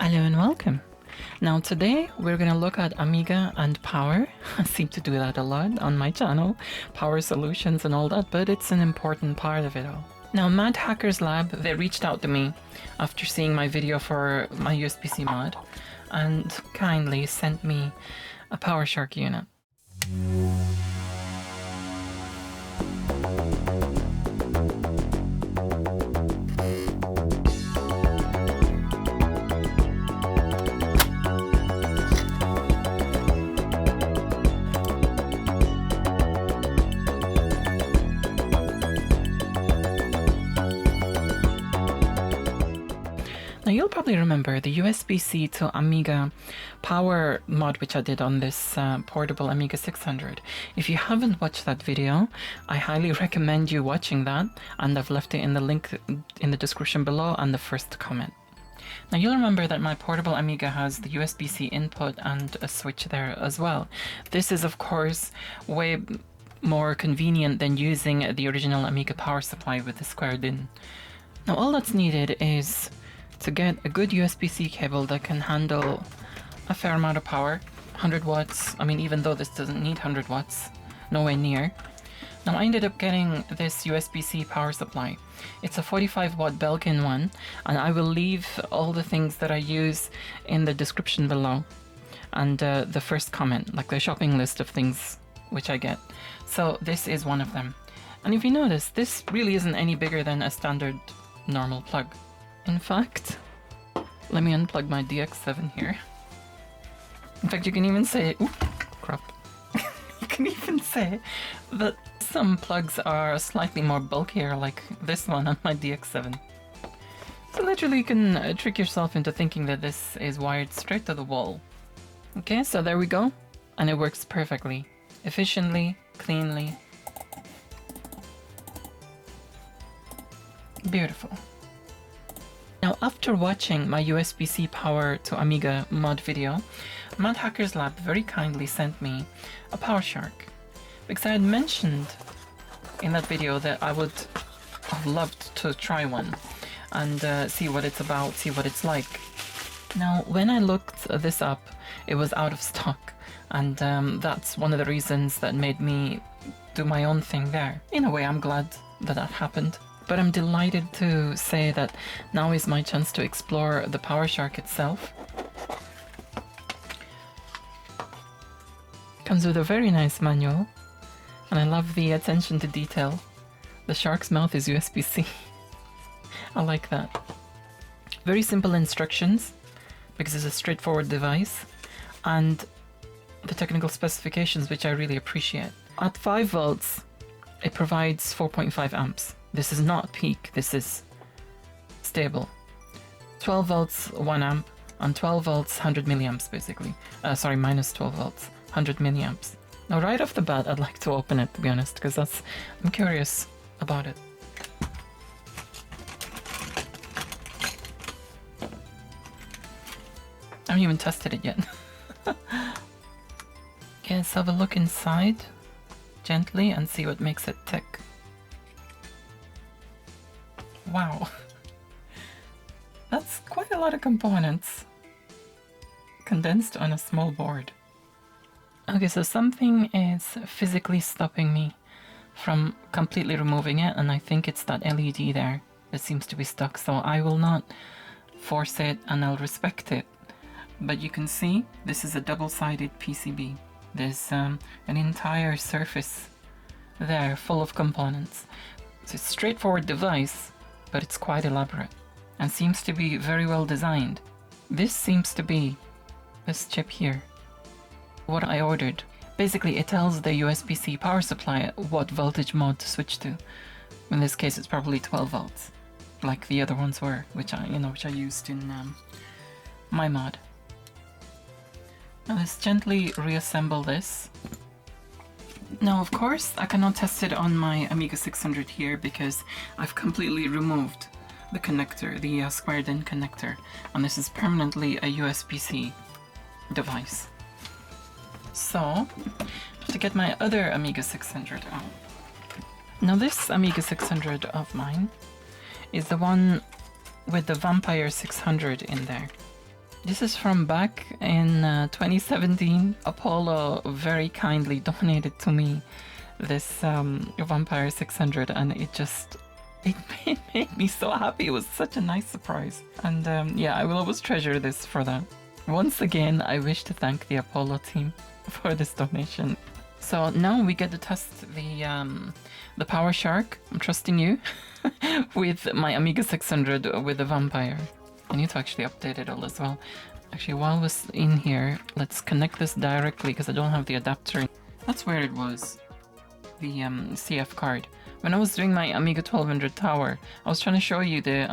Hello and welcome. Now today we're going to look at Amiga and power. I seem to do that a lot on my channel, power solutions and all that, but it's an important part of it all. Now Mad Hackers Lab, they reached out to me after seeing my video for my USB-C mod and kindly sent me a PowerShark unit. Now you'll probably remember the USB-C to Amiga power mod which I did on this portable Amiga 600. If you haven't watched that video, I highly recommend you watching that, and I've left it in the link in the description below and the first comment. Now you'll remember that my portable Amiga has the USB-C input and a switch there as well. This is of course way more convenient than using the original Amiga power supply with the squared in. Now all that's needed is to get a good USB-C cable that can handle a fair amount of power, 100 watts. I mean, even though this doesn't need 100 watts, nowhere near. Now I ended up getting this USB-C power supply. It's a 45 watt Belkin one, and I will leave all the things that I use in the description below and the first comment, like the shopping list of things which I get. So this is one of them. And if you notice, this really isn't any bigger than a standard normal plug. In fact, let me unplug my DX7 here. In fact, you can even say, ooh, crap. You can even say that some plugs are slightly more bulkier, like this one on my DX7. So literally you can trick yourself into thinking that this is wired straight to the wall. Okay, so there we go. And it works perfectly, efficiently, cleanly. Beautiful. Now, after watching my USB-C power to Amiga mod video, Mad Hackers Lab very kindly sent me a PowerShark, because I had mentioned in that video that I would have loved to try one and see what it's about, see what it's like. Now, when I looked this up, it was out of stock, and that's one of the reasons that made me do my own thing there. In a way, I'm glad that that happened. But I'm delighted to say that now is my chance to explore the PowerShark itself. Comes with a very nice manual, and I love the attention to detail. The shark's mouth is USB-C. I like that. Very simple instructions, because it's a straightforward device, and the technical specifications, which I really appreciate. At 5 volts, it provides 4.5 amps. This is not peak, this is stable. 12 volts, 1 amp, and 12 volts, 100 milliamps basically. Sorry, minus 12 volts, 100 milliamps. Now right off the bat, I'd like to open it, to be honest, because I'm curious about it. I haven't even tested it yet. Okay, let's have a look inside gently and see what makes it tick. Wow, that's quite a lot of components condensed on a small board. Okay, so something is physically stopping me from completely removing it, and I think it's that LED there that seems to be stuck, so I will not force it and I'll respect it. But you can see this is a double-sided PCB. There's an entire surface there full of components. It's a straightforward device, but it's quite elaborate and seems to be very well designed. This seems to be this chip here, what I ordered. Basically, it tells the USB-C power supply what voltage mode to switch to. In this case, it's probably 12 volts, like the other ones were, which I used in my mod. Now let's gently reassemble this. Now, of course, I cannot test it on my Amiga 600 here because I've completely removed the connector, the squared-in connector, and this is permanently a USB-C device. So, to get my other Amiga 600 out. Now this Amiga 600 of mine is the one with the Vampire 600 in there. This is from back in 2017. Apollo very kindly donated to me this Vampire 600, and it made me so happy. It was such a nice surprise. And yeah, I will always treasure this for that. Once again, I wish to thank the Apollo team for this donation. So now we get to test the PowerShark. I'm trusting you with my Amiga 600 with the Vampire. I need to actually update it all as well. Actually, while we're in here, let's connect this directly because I don't have the adapter. That's where it was, the CF card. When I was doing my Amiga 1200 tower, I was trying to show you the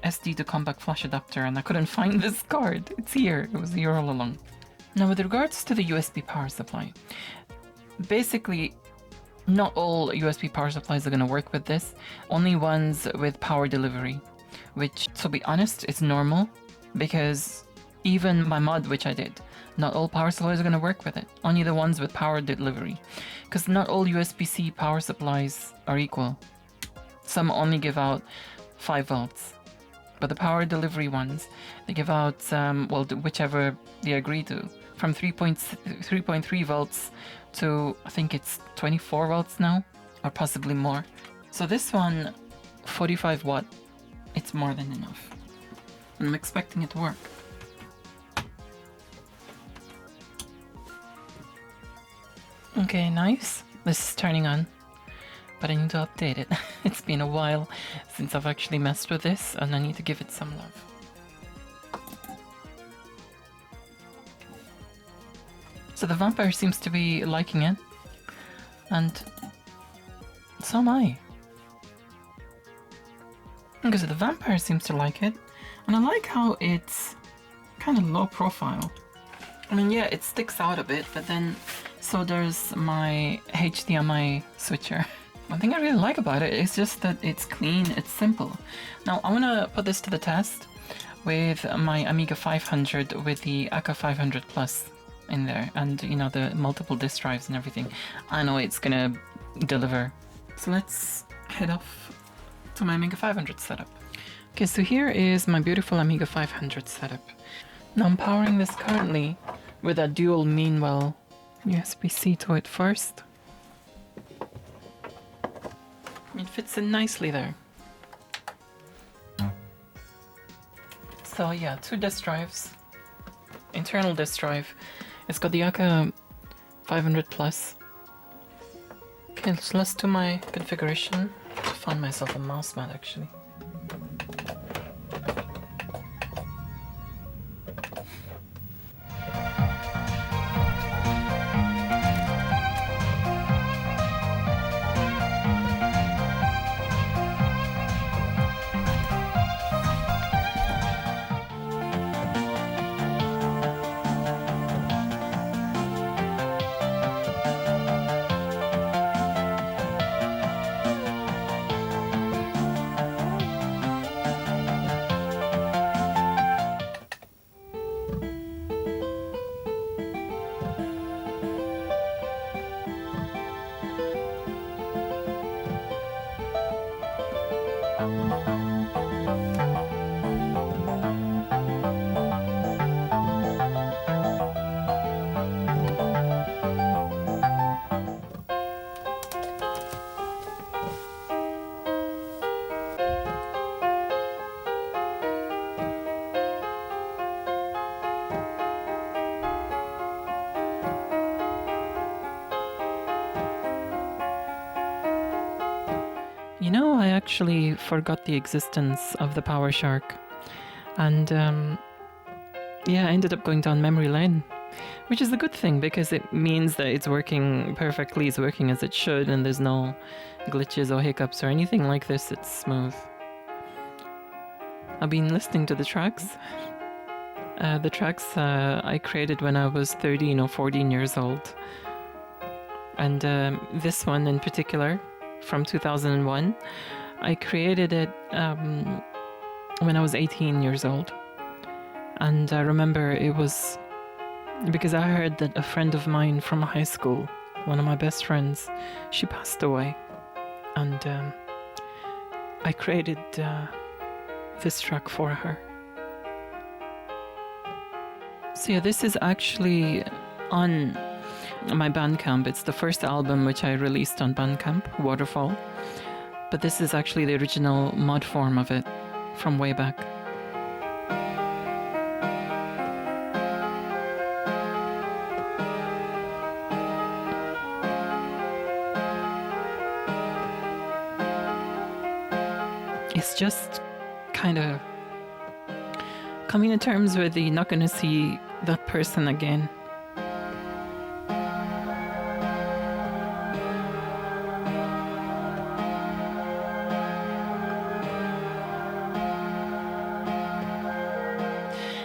SD to compact flash adapter, and I couldn't find this card. It's here. It was here all along. Now, with regards to the USB power supply, basically, not all USB power supplies are going to work with this. Only ones with power delivery, which, to be honest, is normal, because even my mod, which I did, not all power supplies are going to work with it. Only the ones with power delivery, because not all USB-C power supplies are equal. Some only give out 5 volts, but the power delivery ones, they give out, well, whichever they agree to, from 3.3 volts to, I think it's 24 volts now, or possibly more. So this one, 45 watt, it's more than enough. And I'm expecting it to work. Okay, nice. This is turning on, but I need to update it. It's been a while since I've actually messed with this, and I need to give it some love. So the Vampire seems to be liking it, and so am I. Because the Vampire seems to like it, and I like how it's kind of low profile. I mean, yeah, it sticks out a bit, but then, so there's my HDMI switcher. One thing I really like about it is just that it's clean, it's simple. Now, I want to put this to the test with my Amiga 500 with the Aka 500 Plus in there, and you know, the multiple disk drives and everything. I know it's gonna deliver. So let's head off to my Amiga 500 setup. Okay, so here is my beautiful Amiga 500 setup. Now I'm powering this currently with a dual Meanwell USB-C to it first. It fits in nicely there. So yeah, 2 disk drives, internal disk drive. It's got the Aka 500 Plus. Okay, so let's do my configuration. I found myself a mouse mat actually. You know, I actually forgot the existence of the PowerShark, and yeah, I ended up going down memory lane, which is a good thing because it means that it's working perfectly, it's working as it should, and there's no glitches or hiccups or anything like this. It's smooth. I've been listening to the tracks. I created when I was 13 or 14 years old, and this one in particular, from 2001. I created it when I was 18 years old. And I remember it was because I heard that a friend of mine from high school, one of my best friends, she passed away. And I created this track for her. So yeah, this is actually on my Bandcamp. It's the first album which I released on Bandcamp, Waterfall. But this is actually the original mod form of it from way back. It's just kind of coming to terms with you're not going to see that person again.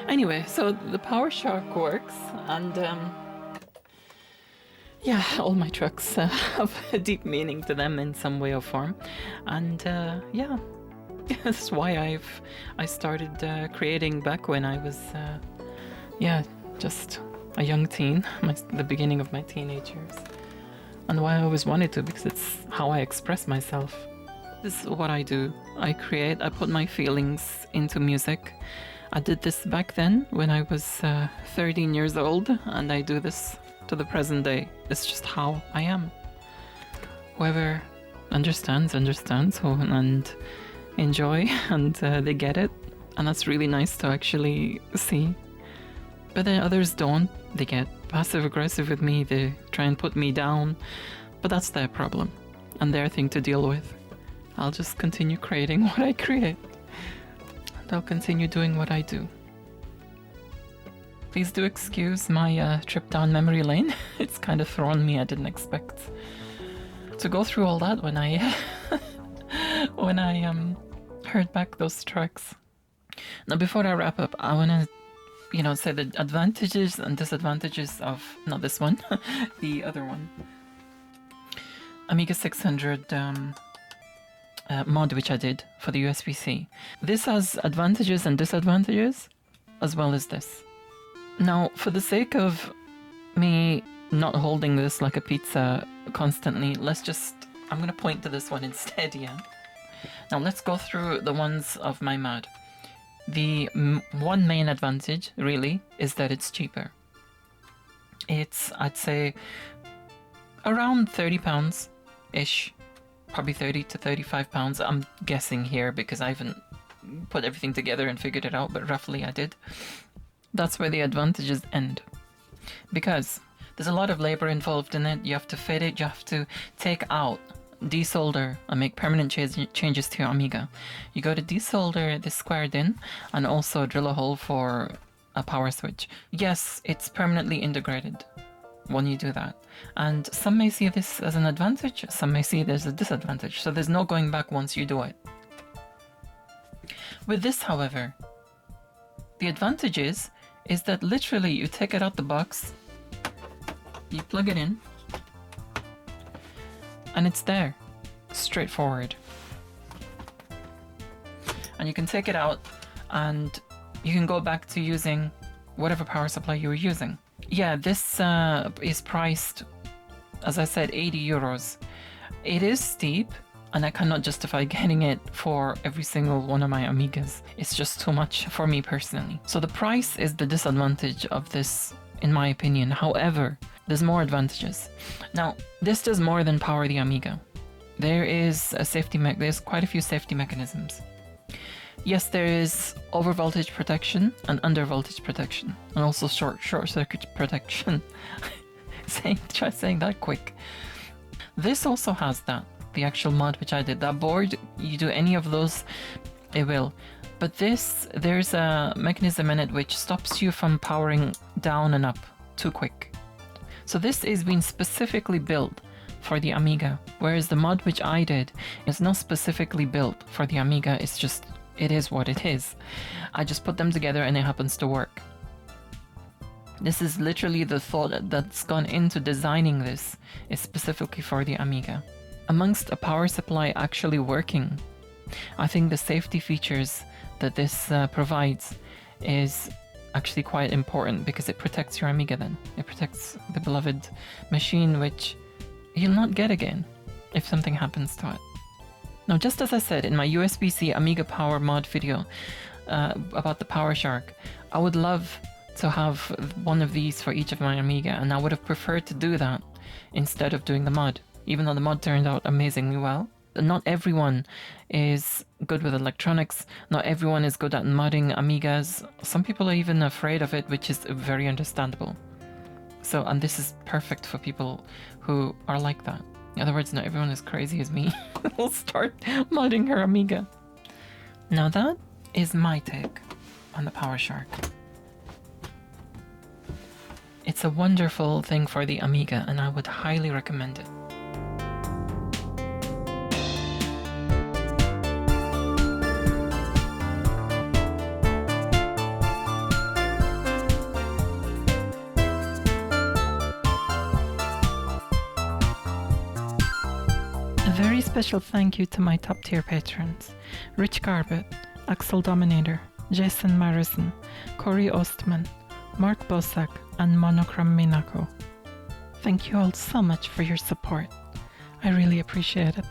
Anyway, so the PowerShark works, and yeah, all my trucks have a deep meaning to them in some way or form, and yeah. That's why I started creating back when I was, yeah, just a young teen, the beginning of my teenage years. And why I always wanted to, because it's how I express myself. This is what I do. I create, I put my feelings into music. I did this back then when I was 13 years old, and I do this to the present day. It's just how I am. Whoever understands, and enjoy, and they get it, and that's really nice to actually see. But then others don't. They get passive aggressive with me, they try and put me down, but that's their problem and their thing to deal with. I'll just continue creating what I create, and I'll continue doing what I do. Please do excuse my trip down memory lane. It's kind of thrown me. I didn't expect to go through all that when I when I heard back those tracks. Now, before I wrap up, I want to, say the advantages and disadvantages of, not this one, the other one. Amiga 600 mod, which I did for the USB-C. This has advantages and disadvantages, as well as this. Now, for the sake of me not holding this like a pizza constantly, I'm going to point to this one instead, yeah? Now let's go through the ones of my mod. The one main advantage, really, is that it's cheaper. I'd say, around £30-ish. Probably 30 to 35 pounds. I'm guessing here because I haven't put everything together and figured it out, but roughly I did. That's where the advantages end. Because there's a lot of labor involved in it. You have to fit it, you have to take out, desolder, and make permanent changes to your Amiga. You go to desolder this squared in, and also drill a hole for a power switch. Yes, it's permanently integrated when you do that. And some may see this as an advantage, some may see it as a disadvantage, so there's no going back once you do it. With this, however, the advantage is that literally you take it out the box, you plug it in, and it's there, straightforward. And you can take it out and you can go back to using whatever power supply you were using. Yeah, this is priced, as I said, €80. It is steep, and I cannot justify getting it for every single one of my Amigas. It's just too much for me personally. So the price is the disadvantage of this, in my opinion. However, there's more advantages. Now, this does more than power the Amiga. There is a there's quite a few safety mechanisms. Yes, there is overvoltage protection and undervoltage protection, and also short circuit protection. Try saying that quick. This also has that. The actual mod which I did, that board, you do any of those, it will. But there's a mechanism in it which stops you from powering down and up too quick. So this is being specifically built for the Amiga, whereas the mod which I did is not specifically built for the Amiga. It's just, it is what it is. I just put them together and it happens to work. This is literally the thought that's gone into designing this, is specifically for the Amiga. Amongst a power supply actually working, I think the safety features that this provides is actually quite important, because it protects your Amiga then. It protects the beloved machine, which you'll not get again if something happens to it. Now, just as I said in my USB-C Amiga Power mod video about the PowerShark, I would love to have one of these for each of my Amiga, and I would have preferred to do that instead of doing the mod, even though the mod turned out amazingly well. Not everyone is good with electronics, not everyone is good at modding Amigas. Some people are even afraid of it, which is very understandable. So, and this is perfect for people who are like that. In other words, not everyone is crazy as me will start modding her Amiga. Now that is my take on the PowerShark. It's a wonderful thing for the Amiga, and I would highly recommend it. A very special thank you to my top tier patrons: Rich Garbett, Axel Dominator, Jason Marison, Corey Ostman, Mark Bosak, and Monochrom Minako. Thank you all so much for your support. I really appreciate it.